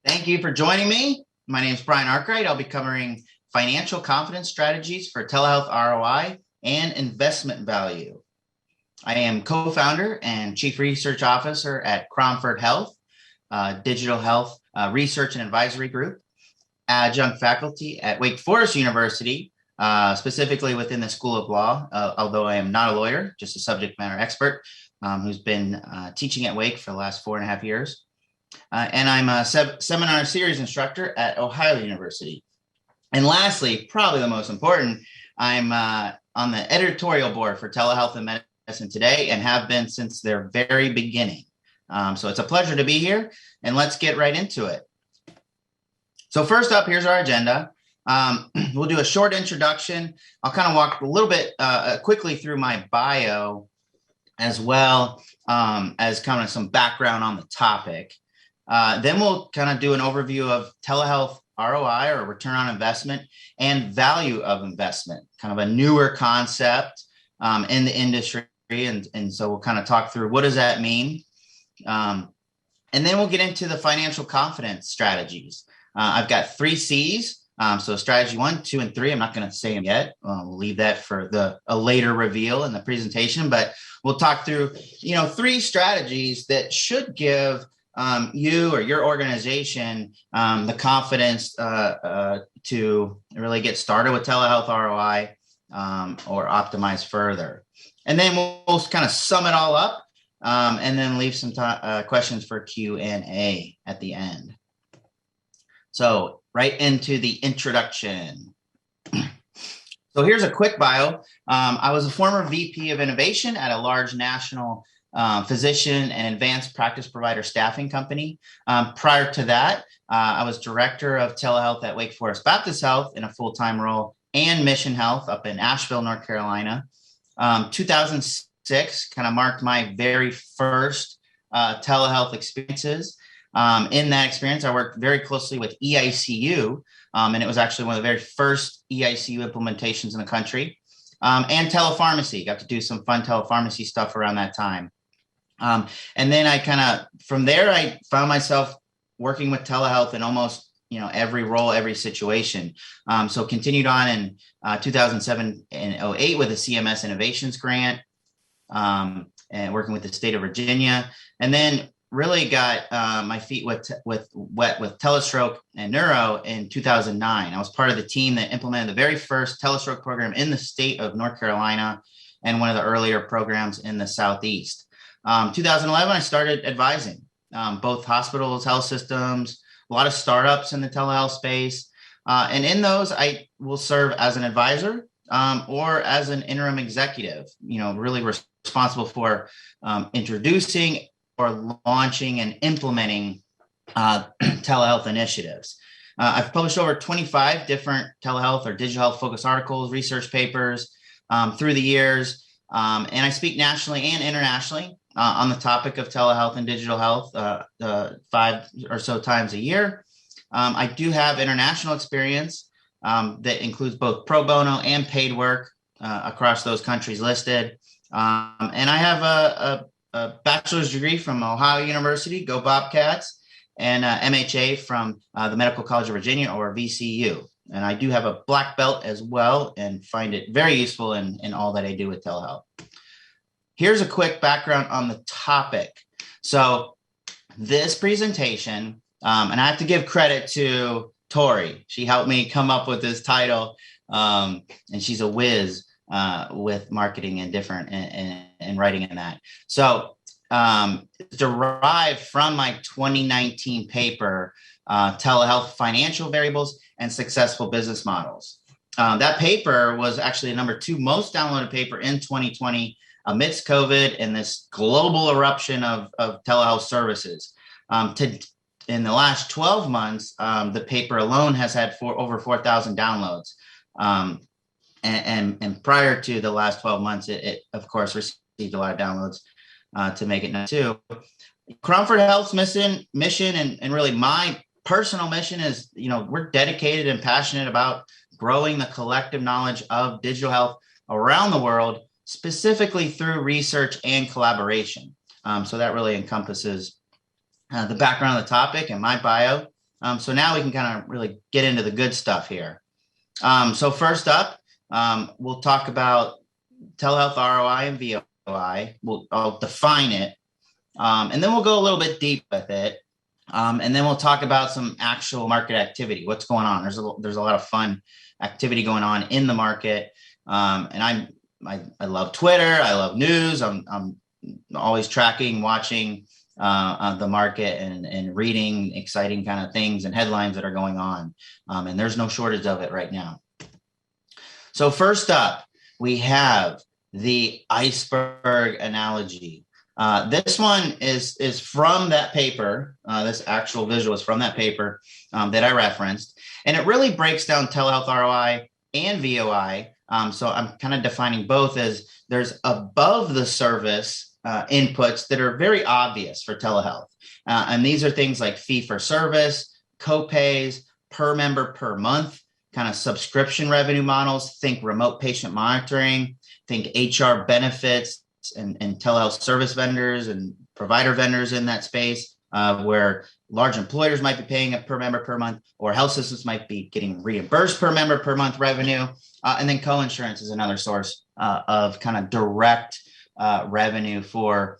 Thank you for joining me. My name is Bryan Arkwright. I'll be covering financial confidence strategies for telehealth ROI and investment value. I am co-founder and chief research officer at Cromford Health, digital health research and advisory group, adjunct faculty at Wake Forest University, specifically within the School of Law, although I am not a lawyer, just a subject matter expert who's been teaching at Wake for the last 4.5 years. And I'm a seminar series instructor at Ohio University. And lastly, probably the most important, I'm on the editorial board for Telehealth and Medicine Today and have been since their very beginning. So it's a pleasure to be here, and let's get right into it. So first up, here's our agenda. We'll do a short introduction. I'll kind of walk a little bit quickly through my bio, as well as kind of some background on the topic. Then we'll kind of do an overview of telehealth ROI, or return on investment, and value of investment, kind of a newer concept in the industry. And so we'll kind of talk through what does that mean. And then we'll get into the financial confidence strategies. I've got 3 C's. So strategy 1, 2, and 3. I'm not going to say them yet. We'll leave that for a later reveal in the presentation, but we'll talk through, 3 strategies that should give you or your organization the confidence to really get started with telehealth ROI or optimize further. And then we'll kind of sum it all up and then leave some questions for Q&A at the end. So right into the introduction. So here's a quick bio. I was a former VP of innovation at a large national physician and advanced practice provider staffing company. Prior to that, I was director of telehealth at Wake Forest Baptist Health in a full-time role, and Mission Health up in Asheville, North Carolina. 2006 kind of marked my very first telehealth experiences. In that experience, I worked very closely with EICU, and it was actually one of the very first EICU implementations in the country, and telepharmacy. Got to do some fun telepharmacy stuff around that time. And then from there, I found myself working with telehealth in almost, every role, every situation. So continued on in 2007 and 2008 with a CMS Innovations Grant, and working with the state of Virginia, and then really got my feet wet with telestroke and neuro in 2009. I was part of the team that implemented the very first telestroke program in the state of North Carolina and one of the earlier programs in the Southeast. 2011, I started advising both hospitals, health systems, a lot of startups in the telehealth space. And in those, I will serve as an advisor or as an interim executive, really responsible for introducing or launching and implementing telehealth initiatives. I've published over 25 different telehealth or digital health focused articles, research papers through the years. And I speak nationally and internationally on the topic of telehealth and digital health 5 or so times a year. I do have international experience that includes both pro bono and paid work across those countries listed. And I have a bachelor's degree from Ohio University, go Bobcats, and MHA from the Medical College of Virginia, or VCU. And I do have a black belt as well and find it very useful in all that I do with telehealth. Here's a quick background on the topic. So this presentation, and I have to give credit to Tori. She helped me come up with this title, and she's a whiz with marketing and different and writing in that. So derived from my 2019 paper, Telehealth Financial Variables and Successful Business Models. That paper was actually the number 2 most downloaded paper in 2020 amidst COVID and this global eruption of telehealth services. In the last 12 months, the paper alone has had over 4,000 downloads. And prior to the last 12 months, it of course received a lot of downloads to make it known too. Cromford Health's mission and really my personal mission is, we're dedicated and passionate about growing the collective knowledge of digital health around the world, specifically through research and collaboration. So that really encompasses the background of the topic and my bio. So now we can kind of really get into the good stuff here. So first up, we'll talk about telehealth ROI and VOI. I'll define it, and then we'll go a little bit deep with it, and then we'll talk about some actual market activity. What's going on? There's a lot of fun activity going on in the market, and I love Twitter. I love news. I'm always tracking, watching the market and reading exciting kind of things and headlines that are going on, and there's no shortage of it right now. So first up, we have the Iceberg Analogy. This one is from that paper. This actual visual is from that paper that I referenced, and it really breaks down telehealth ROI and VOI. So I'm kind of defining both as there's above the service inputs that are very obvious for telehealth. And these are things like fee for service, copays, per member per month, kind of subscription revenue models. Think remote patient monitoring, think HR benefits and telehealth service vendors and provider vendors in that space, where large employers might be paying a per member per month, or health systems might be getting reimbursed per member per month revenue. And then co-insurance is another source of kind of direct revenue for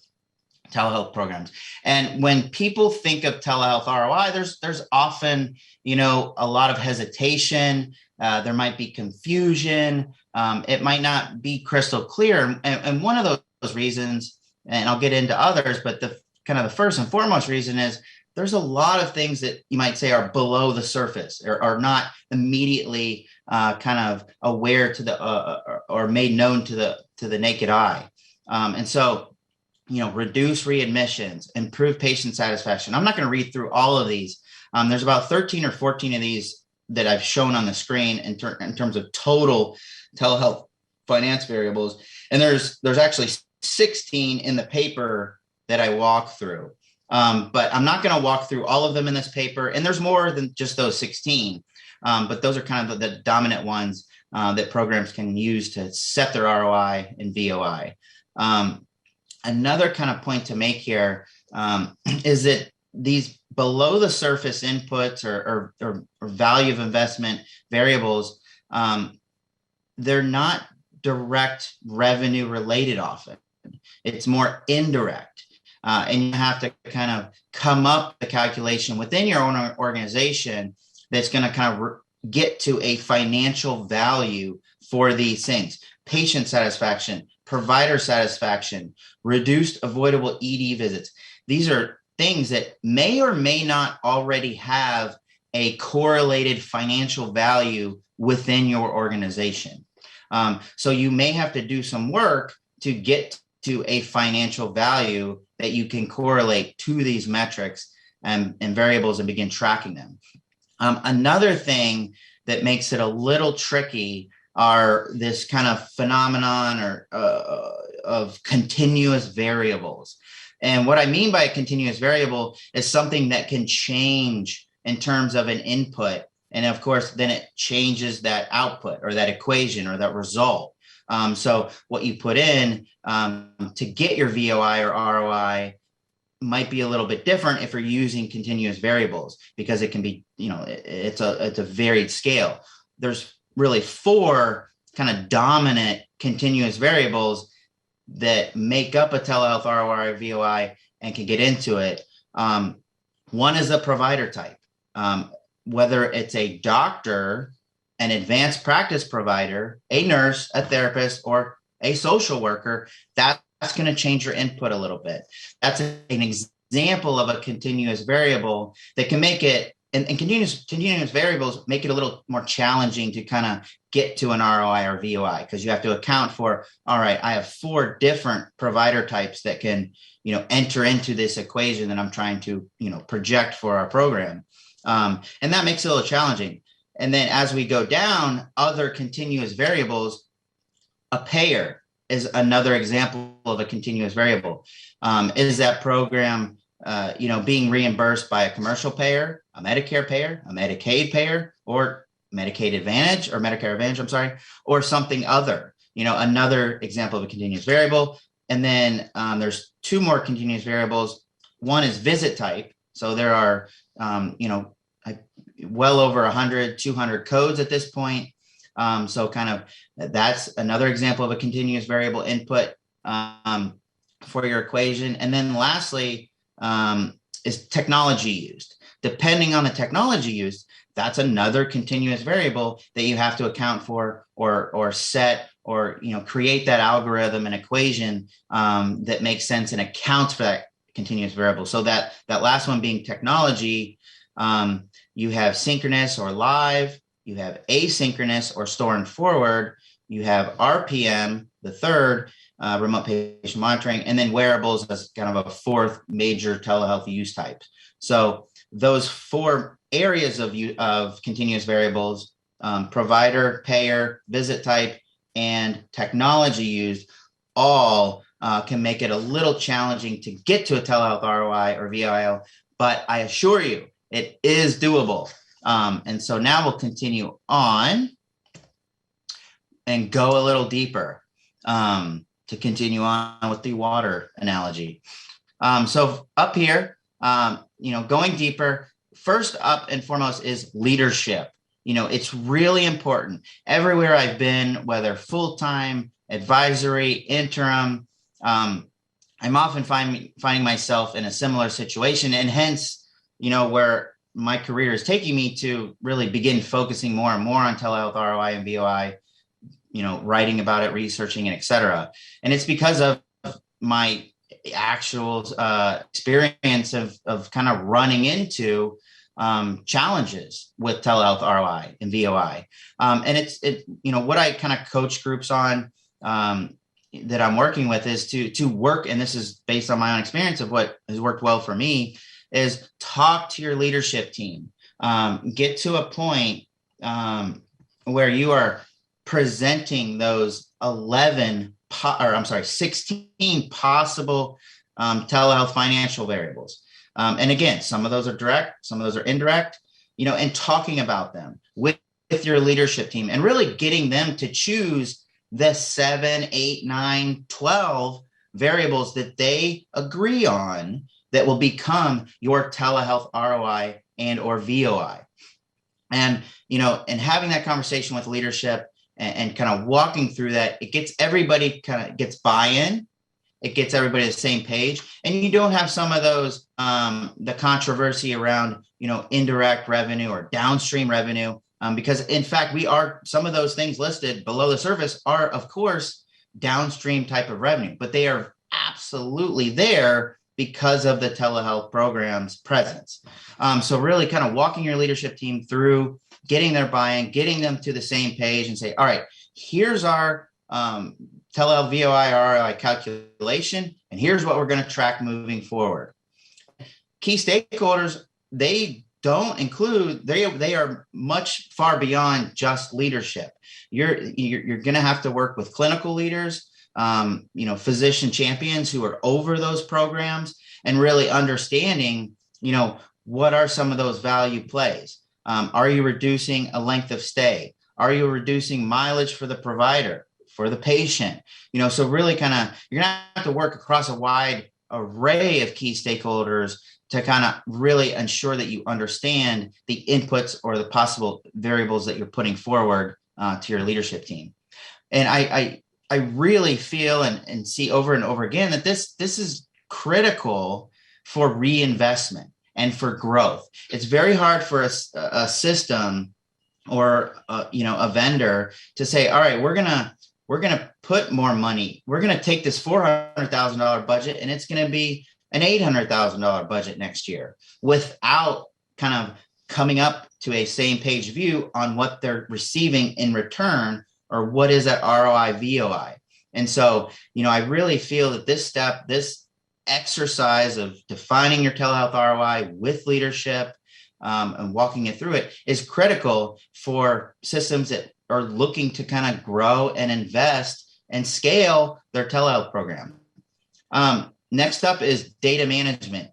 telehealth programs. And when people think of telehealth ROI, there's often, a lot of hesitation. There might be confusion. It might not be crystal clear. And one of those reasons, and I'll get into others, but the first and foremost reason is there's a lot of things that you might say are below the surface or are not immediately kind of aware to the or made known to the naked eye. And so, reduce readmissions, improve patient satisfaction. I'm not going to read through all of these. There's about 13 or 14 of these that I've shown on the screen in terms of total telehealth finance variables. And there's actually 16 in the paper that I walk through. But I'm not going to walk through all of them in this paper. And there's more than just those 16. But those are kind of the dominant ones that programs can use to set their ROI and VOI. Another kind of point to make here is that these below the surface inputs or value of investment variables, they're not direct revenue related often. It's more indirect. And you have to kind of come up with a calculation within your own organization that's going to kind of get to a financial value for these things. Patient satisfaction, provider satisfaction, reduced avoidable ED visits. These are things that may or may not already have a correlated financial value within your organization. So you may have to do some work to get to a financial value that you can correlate to these metrics and variables and begin tracking them. Another thing that makes it a little tricky are this kind of phenomenon of continuous variables. And what I mean by a continuous variable is something that can change in terms of an input. And of course, then it changes that output or that equation or that result. So what you put in to get your VOI or ROI might be a little bit different if you're using continuous variables, because it can be, it's a varied scale. There's really 4 kind of dominant continuous variables that make up a telehealth ROI or VOI and can get into it. One is the provider type. Whether it's a doctor, an advanced practice provider, a nurse, a therapist, or a social worker, that's going to change your input a little bit. That's an example of a continuous variable that can make it, and continuous variables make it a little more challenging to kind of get to an ROI or VOI, because you have to account for, all right, I have 4 different provider types that can, enter into this equation that I'm trying to, project for our program. And that makes it a little challenging. And then as we go down, other continuous variables, a payer is another example of a continuous variable. Is that program, being reimbursed by a commercial payer, a Medicare payer, a Medicaid payer, or Medicaid Advantage or Medicare Advantage, or something other, another example of a continuous variable. And then there's 2 more continuous variables. One is visit type. So there are, I well over 100, 200 codes at this point. So kind of that's another example of a continuous variable input for your equation. And then lastly is technology used. Depending on the technology used, that's another continuous variable that you have to account for or set or create that algorithm and equation that makes sense and accounts for that continuous variable. So that last one being technology, you have synchronous or live, you have asynchronous or store and forward, you have RPM, the third, remote patient monitoring, and then wearables as kind of a fourth major telehealth use type. So those four areas of continuous variables, provider, payer, visit type, and technology used, all can make it a little challenging to get to a telehealth ROI or VOI, but I assure you it is doable. And so now we'll continue on and go a little deeper to continue on with the water analogy. So up here, going deeper, first up and foremost is leadership. It's really important. Everywhere I've been, whether full-time, advisory, interim, I'm often finding myself in a similar situation, and hence, where my career is taking me to really begin focusing more and more on telehealth ROI and VOI, writing about it, researching it, et cetera. And it's because of my actual experience of kind of running into challenges with telehealth ROI and VOI. And what I kind of coach groups on that I'm working with is to work, and this is based on my own experience of what has worked well for me, is talk to your leadership team. Get to a point where you are presenting those 16 possible telehealth financial variables. And again, some of those are direct, some of those are indirect, and talking about them with your leadership team and really getting them to choose the 7, 8, 9, 12 variables that they agree on that will become your telehealth ROI and or VOI. And, and having that conversation with leadership and kind of walking through that, it gets everybody gets buy-in. It gets everybody on the same page. And you don't have some of those, the controversy around, indirect revenue or downstream revenue, because in fact, some of those things listed below the surface are, of course, downstream type of revenue, but they are absolutely there because of the telehealth program's presence. So really kind of walking your leadership team through, getting their buy-in, getting them to the same page and say, all right, here's our telehealth VOI ROI calculation, and here's what we're going to track moving forward. Key stakeholders, they are much far beyond just leadership. You're going to have to work with clinical leaders, physician champions who are over those programs and really understanding, what are some of those value plays? Are you reducing a length of stay? Are you reducing mileage for the provider, for the patient? So really you're going to have to work across a wide array of key stakeholders to kind of really ensure that you understand the inputs or the possible variables that you're putting forward to your leadership team. And I really feel and see over and over again that this is critical for reinvestment and for growth. It's very hard for a system or a vendor to say, all right, we're gonna put more money. We're gonna take this $400,000 budget and it's gonna be an $800,000 budget next year, without kind of coming up to a same page view on what they're receiving in return or what is that ROI VOI. And so, I really feel that this exercise of defining your telehealth ROI with leadership and walking it through it is critical for systems that are looking to kind of grow and invest and scale their telehealth program. Next up is data management.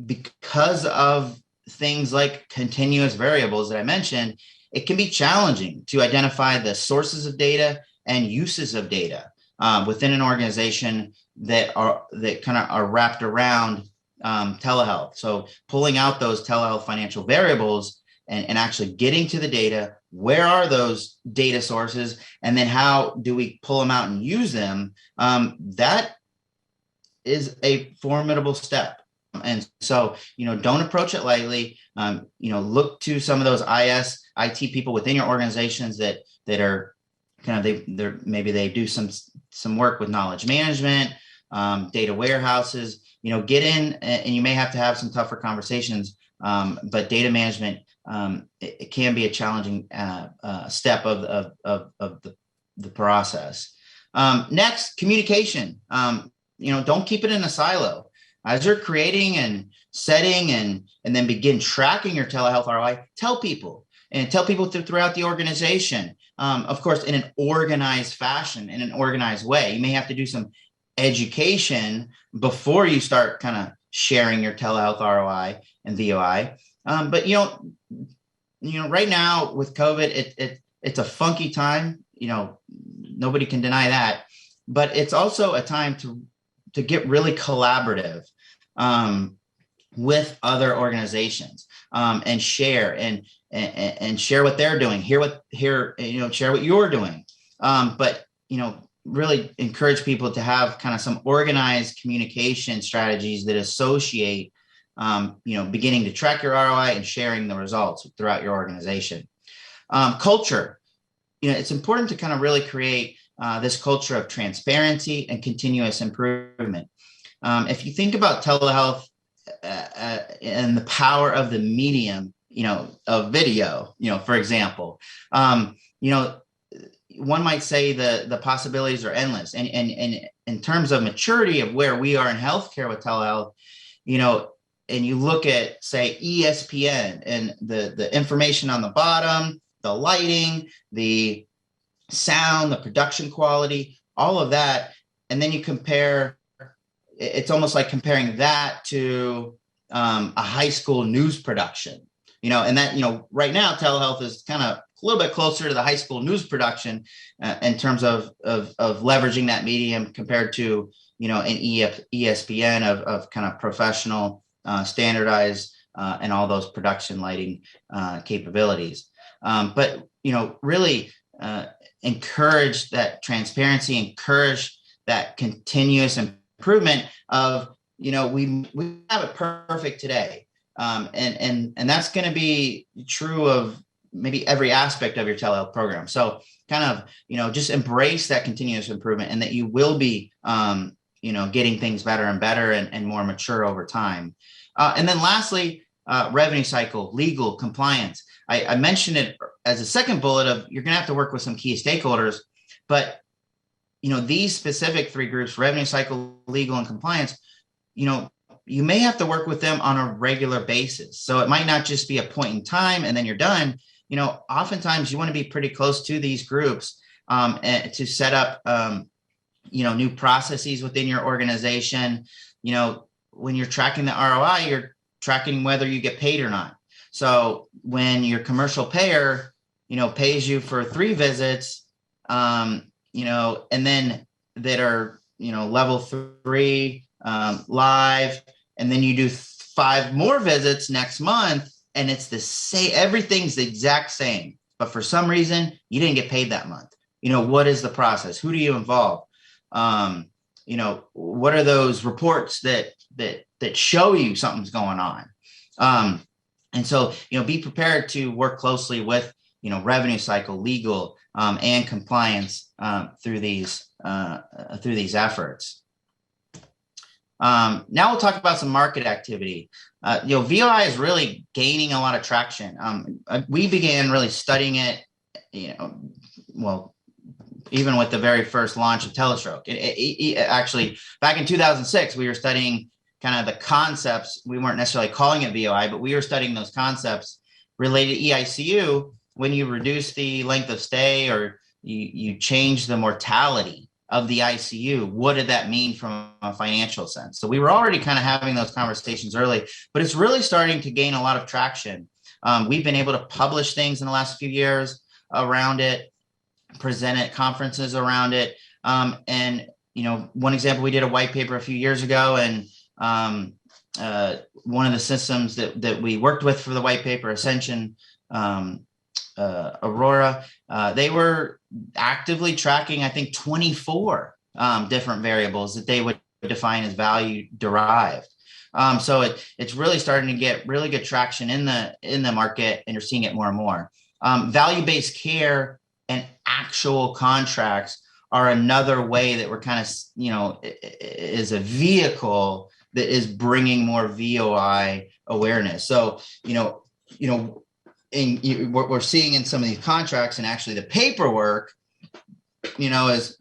Because of things like continuous variables that I mentioned, it can be challenging to identify the sources of data and uses of data within an organization that kind of are wrapped around telehealth. So pulling out those telehealth financial variables and actually getting to the data. Where are those data sources? And then how do we pull them out and use them? That is a formidable step. And so, don't approach it lightly. Look to some of those IT people within your organizations that are kind of, maybe they do some work with knowledge management, data warehouses. Get in, and you may have to have some tougher conversations. But data management, it can be a challenging step of the process. Next, communication. Don't keep it in a silo. As you're creating and setting and then begin tracking your telehealth ROI, tell people throughout the organization, of course, in an organized fashion, in an organized way. You may have to do some education before you start kind of sharing your telehealth ROI and VOI. But right now with COVID, it's a funky time. Nobody can deny that. But it's also a time to get really collaborative with other organizations, and share and share what they're doing. Share what you're doing. But really encourage people to have kind of some organized communication strategies that associate, beginning to track your ROI and sharing the results throughout your organization. Culture. It's important to kind of really create this culture of transparency and continuous improvement. If you think about telehealth and the power of the medium, of video, for example, one might say the possibilities are endless. And in terms of maturity of where we are in healthcare with telehealth, and you look at, say, ESPN and the information on the bottom, the lighting, the sound, the production quality, all of that. And then you compare, it's almost like comparing that to a high school news production, and that, right now telehealth is kind of a little bit closer to the high school news production in terms of leveraging that medium compared to, an ESPN of kind of professional, standardized, and all those production lighting capabilities. But, really encourage that transparency, encourage that continuous improvement of, we have it perfect today. And that's going to be true of maybe every aspect of your telehealth program. So kind of, just embrace that continuous improvement, and that you will be, getting things better and better and more mature over time. And then lastly, revenue cycle, legal, compliance. I mentioned it as a second bullet of you're going to have to work with some key stakeholders, but these specific three groups, revenue cycle, legal, and compliance, you may have to work with them on a regular basis. So it might not just be a point in time and then you're done. Oftentimes you want to be pretty close to these groups and to set up, new processes within your organization. When you're tracking the ROI, you're tracking whether you get paid or not. So when your commercial payer, pays you for 3 visits, and then that are, level 3 live, and then you do 5 more visits next month, and it's the same, everything's the exact same, but for some reason you didn't get paid that month. What is the process? Who do you involve? What are those reports that show you something's going on? And so, be prepared to work closely with, revenue cycle, legal, and compliance through these efforts. Now we'll talk about some market activity. VOI is really gaining a lot of traction. We began really studying it, even with the very first launch of Telestroke. Actually, back in 2006, we were studying kind of the concepts. We weren't necessarily calling it VOI, but we were studying those concepts related to EICU. When you reduce the length of stay or you change the mortality of the ICU, what did that mean from a financial sense? So we were already kind of having those conversations early, but it's really starting to gain a lot of traction. We've been able to publish things in the last few years around it, present at conferences around it. And, one example, we did a white paper a few years ago, and one of the systems that we worked with for the white paper, Ascension, Aurora, they were actively tracking, I think, 24 different variables that they would define as value derived. So it's really starting to get really good traction in the market, and you're seeing it more and more. Value-based care and actual contracts are another way that we're kind of, is a vehicle that is bringing more VOI awareness. So, what we're seeing in some of these contracts, and actually the paperwork, is,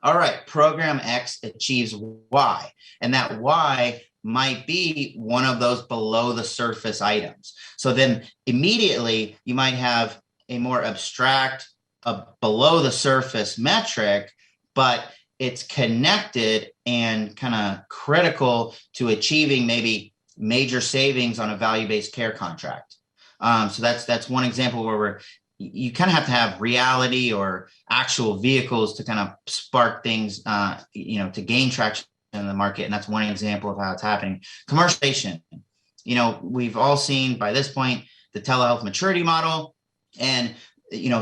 all right, program X achieves Y, and that Y might be one of those below the surface items. So then immediately you might have a more abstract, below the surface metric, but it's connected and kind of critical to achieving maybe major savings on a value-based care contract. So that's one example where you kind of have to have reality or actual vehicles to kind of spark things, to gain traction in the market. And that's one example of how it's happening. Commercialization. We've all seen by this point the telehealth maturity model, and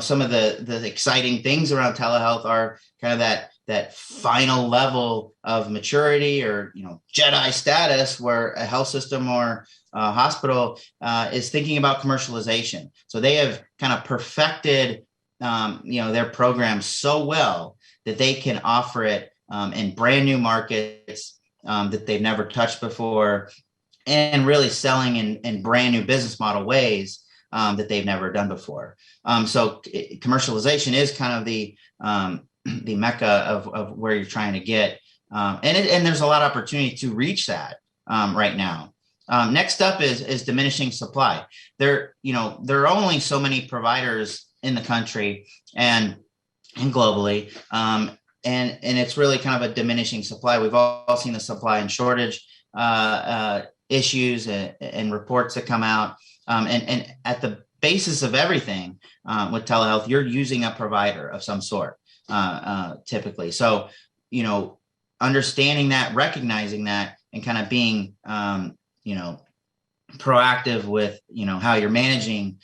some of the exciting things around telehealth are kind of that final level of maturity, or Jedi status, where a health system or a hospital is thinking about commercialization. So they have kind of perfected their program so well that they can offer it in brand new markets that they've never touched before, and really selling in brand new business model ways that they've never done before. So commercialization is kind of the mecca of where you're trying to get, and there's a lot of opportunity to reach that right now. Next up is diminishing supply. There are only so many providers in the country and globally, and it's really kind of a diminishing supply. We've all seen the supply and shortage issues and reports that come out, and at the basis of everything with telehealth, you're using a provider of some sort, typically. So, understanding that, recognizing that, and kind of being, proactive with, how you're managing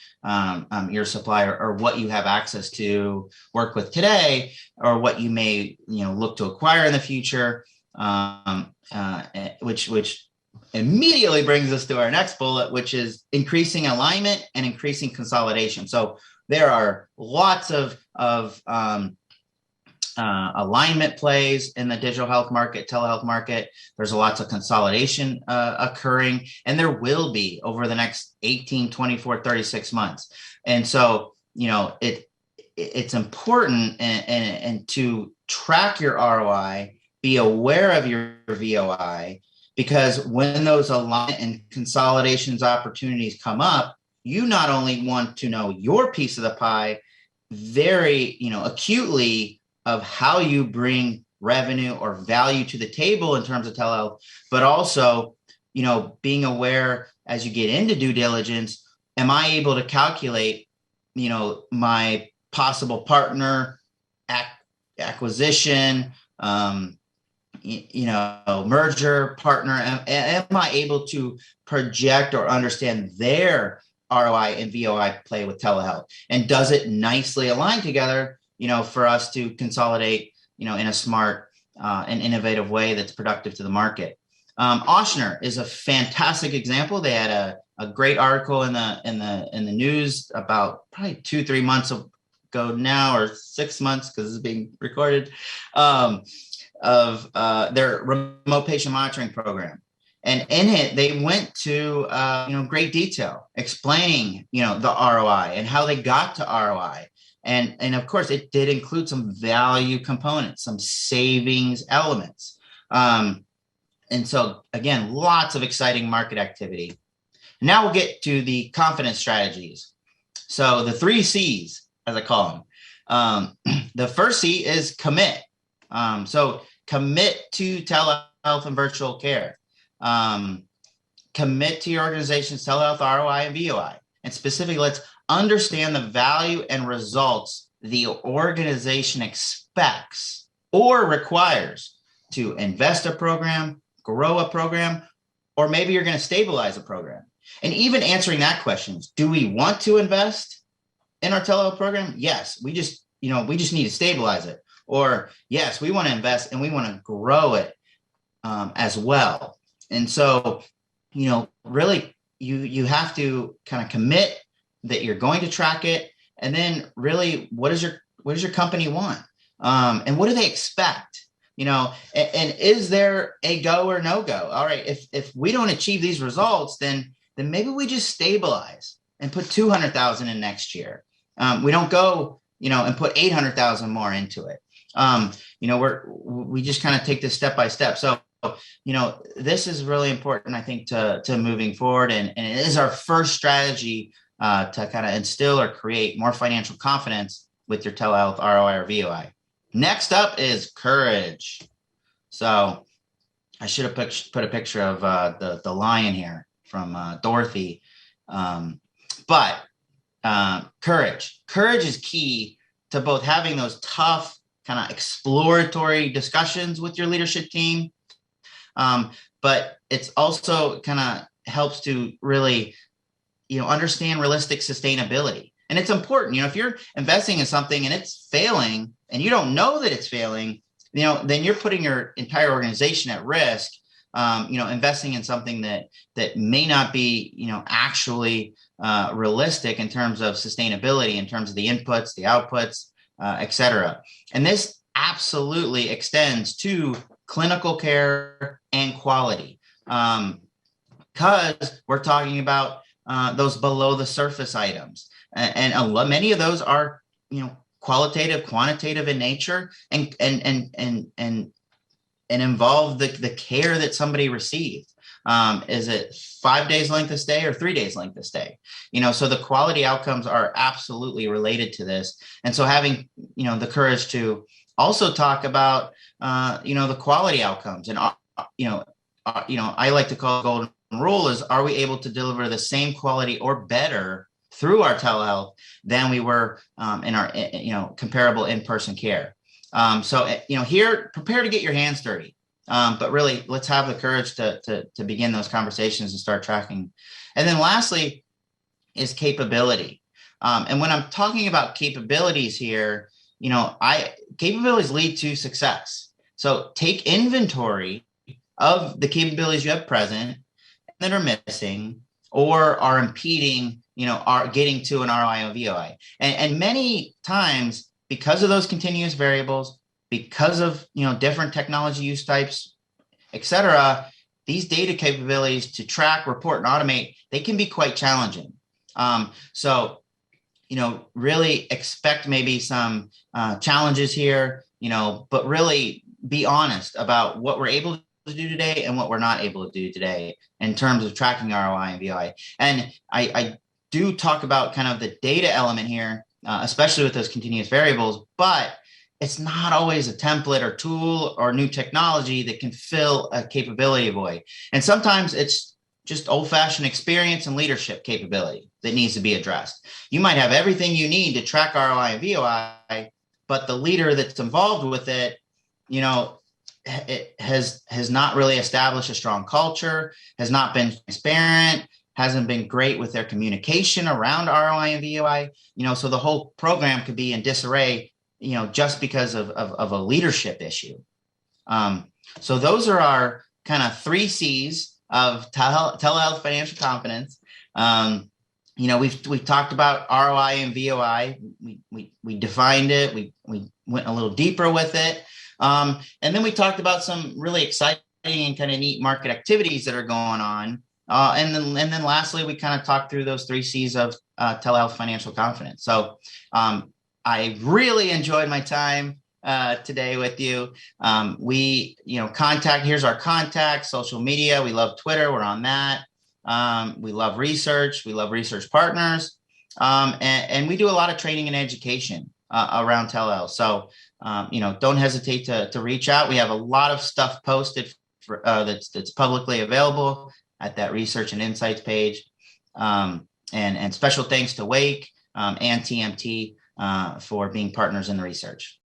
your supply, or what you have access to work with today, or what you may, look to acquire in the future, which immediately brings us to our next bullet, which is increasing alignment and increasing consolidation. So there are lots of alignment plays in the digital health market, telehealth market. There's lots of consolidation occurring, and there will be over the next 18, 24, 36 months. And so, it's important and to track your ROI, be aware of your VOI, because when those alignment and consolidations opportunities come up, you not only want to know your piece of the pie very, acutely, of how you bring revenue or value to the table in terms of telehealth, but also, being aware as you get into due diligence, am I able to calculate, my possible partner acquisition, merger partner, am I able to project or understand their ROI and VOI play with telehealth? And does it nicely align together, for us to consolidate, in a smart and innovative way that's productive to the market? Ochsner is a fantastic example. They had a great article in the news about probably 2-3 months ago now, or 6 months, because it's being recorded, of their remote patient monitoring program. And in it, they went to, great detail explaining, the ROI and how they got to ROI. And of course, it did include some value components, some savings elements. And so, again, lots of exciting market activity. Now we'll get to the confidence strategies. So the 3 C's, as I call them. The first C is commit. So commit to telehealth and virtual care. Commit to your organization's telehealth ROI and VOI. And specifically, let's understand the value and results the organization expects or requires to invest a program, grow a program, or maybe you're going to stabilize a program. And even answering that question, do we want to invest in our telehealth program? Yes, we just need to stabilize it. Or yes, we want to invest and we want to grow it as well. And so, really you have to kind of commit that you're going to track it. And then really, what does your company want? And what do they expect? And is there a go or no go? All right, if we don't achieve these results, then maybe we just stabilize and put 200,000 in next year. We don't go, and put 800,000 more into it. We just kind of take this step by step. So, this is really important, I think, to moving forward. And it is our first strategy to kind of instill or create more financial confidence with your telehealth ROI or VOI. Next up is courage. So I should have put a picture of the lion here from Dorothy. But courage is key to both having those tough kind of exploratory discussions with your leadership team. But it's also kind of helps to really, understand realistic sustainability. And it's important, if you're investing in something and it's failing and you don't know that it's failing, then you're putting your entire organization at risk, investing in something that may not be, actually realistic in terms of sustainability, in terms of the inputs, the outputs, et cetera. And this absolutely extends to clinical care and quality, because we're talking about those below the surface items. And many of those are, qualitative, quantitative in nature, and involve the care that somebody received. Is it 5 days length of stay or 3 days length of stay? So the quality outcomes are absolutely related to this. And so having, the courage to also talk about, the quality outcomes. And, I like to call it golden rule is, are we able to deliver the same quality or better through our telehealth than we were in our, comparable in-person care? So, here, prepare to get your hands dirty. But really, let's have the courage to begin those conversations and start tracking. And then lastly is capability. And when I'm talking about capabilities here, capabilities lead to success. So take inventory of the capabilities you have present that are missing or are impeding, are getting to an ROI or VOI. And many times, because of those continuous variables, because of, different technology use types, et cetera, these data capabilities to track, report, and automate, they can be quite challenging. So, really expect maybe some challenges here, but really be honest about what we're able to do today and what we're not able to do today in terms of tracking ROI and VOI. And I do talk about kind of the data element here, especially with those continuous variables, but it's not always a template or tool or new technology that can fill a capability void. And sometimes it's just old-fashioned experience and leadership capability that needs to be addressed. You might have everything you need to track ROI and VOI, but the leader that's involved with it, it has not really established a strong culture, has not been transparent, hasn't been great with their communication around ROI and VOI. So the whole program could be in disarray, just because of a leadership issue. So those are our kind of 3 C's of telehealth financial confidence. We've talked about ROI and VOI. We defined it. We went a little deeper with it. And then we talked about some really exciting and kind of neat market activities that are going on. And then lastly, we kind of talked through those 3 C's of telehealth financial confidence. So I really enjoyed my time today with you. Here's our contact, social media. We love Twitter. We're on that. We love research. We love research partners. And we do a lot of training and education around telehealth. So, don't hesitate to reach out. We have a lot of stuff posted that's publicly available at that research and insights page. And special thanks to Wake and TMT for being partners in the research.